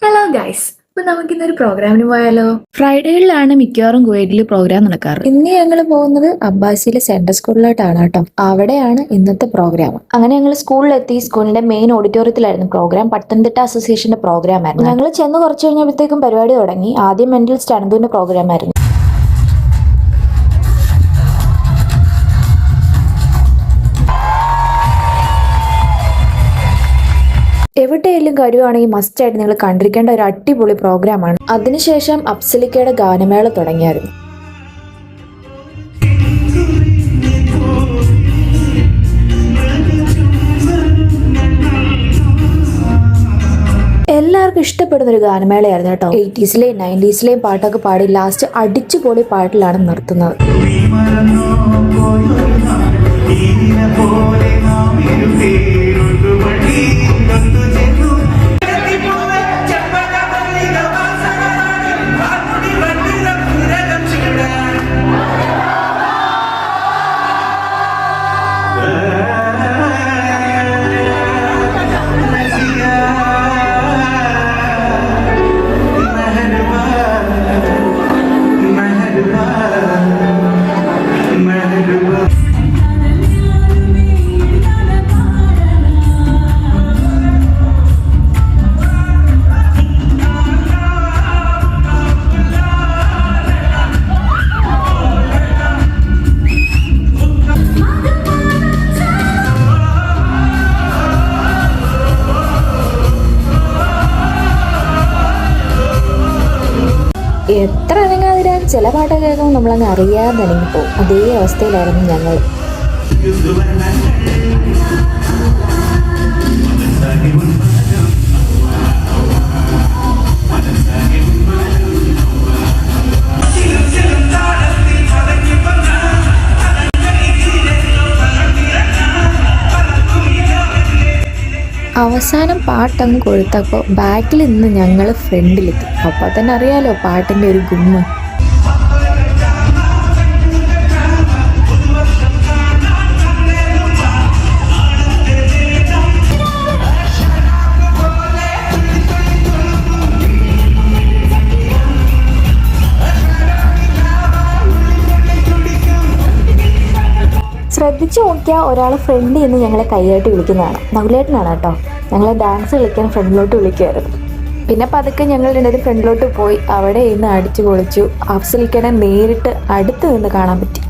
Hello guys, ഇപ്പൊ നമുക്കിന്നൊരു പ്രോഗ്രാമിന് പോയാലോ? ഫ്രൈഡേകളിലാണ് മിക്കവാറും കുവൈറ്റിൽ പ്രോഗ്രാം നടക്കാറ്. ഇന്ന് ഞങ്ങൾ പോകുന്നത് അബ്ബാസിയിലെ സെൻട്രൽ സ്കൂളിലോട്ടാണ് കേട്ടോ. അവിടെയാണ് ഇന്നത്തെ പ്രോഗ്രാം. അങ്ങനെ ഞങ്ങൾ സ്കൂളിലെത്തി. സ്കൂളിന്റെ മെയിൻ ഓഡിറ്റോറിയത്തിലായിരുന്നു പ്രോഗ്രാം. പത്തനംതിട്ട അസോസിയേഷന്റെ പ്രോഗ്രാം ആയിരുന്നു. ഞങ്ങൾ ചെന്ന് കുറച്ച് കഴിഞ്ഞപ്പോഴത്തേക്കും പരിപാടി തുടങ്ങി. ആദ്യം മെന്റൽ സ്റ്റണ്ടൂന്റെ പ്രോഗ്രാം ആയിരുന്നു. എവിടെയെങ്കിലും കഴിയുവാണെങ്കിൽ മസ്റ്റായിട്ട് നിങ്ങൾ കണ്ടിരിക്കേണ്ട ഒരു അടിപൊളി പ്രോഗ്രാമാണ്. അതിനുശേഷം അപ്സലിക്കയുടെ ഗാനമേള തുടങ്ങിയായിരുന്നു. എല്ലാവർക്കും ഇഷ്ടപ്പെടുന്ന ഒരു ഗാനമേളയായിരുന്നു കേട്ടോ. 80s-ലെയും 90s-ലെയും പാട്ടൊക്കെ പാടി ലാസ്റ്റ് അടിച്ചുപൊളി പാട്ടിലാണ് നിർത്തുന്നത്. എത്ര അനങ്ങാതിരാൻ ചില പാട്ടൊക്കെ കേൾക്കുമ്പോൾ നമ്മളങ്ങ് അറിയാതെ അനങ്ങിപ്പോവും. അതേ അവസ്ഥയിലായിരുന്നു ഞങ്ങൾ. അവസാനം പാട്ടങ്ങ് കൊഴുത്തപ്പോൾ ബാക്കിൽ നിന്ന് ഞങ്ങൾ ഫ്രണ്ടിലെത്തി. അപ്പോൾ തന്നെ അറിയാലോ പാട്ടിൻ്റെ ഒരു ഗുമ്മ. ശ്രദ്ധിച്ചു നോക്കിയാൽ ഒരാൾ ഫ്രണ്ട് എന്ന് ഞങ്ങളെ കൈയായിട്ട് വിളിക്കുന്നതാണ്. നകുലേട്ടനാണ് കേട്ടോ. ഞങ്ങളെ ഡാൻസ് കളിക്കാൻ ഫ്രണ്ടിലോട്ട് വിളിക്കുമായിരുന്നു. പിന്നെ പതുക്കെ ഞങ്ങൾ രണ്ടുപേരും ഫ്രണ്ടിലോട്ട് പോയി അവിടെ ഇന്ന് അടിച്ചു പൊളിച്ചു. അഫ്സലിക്കനെ നേരിട്ട് അടുത്ത് നിന്ന് കാണാൻ പറ്റി.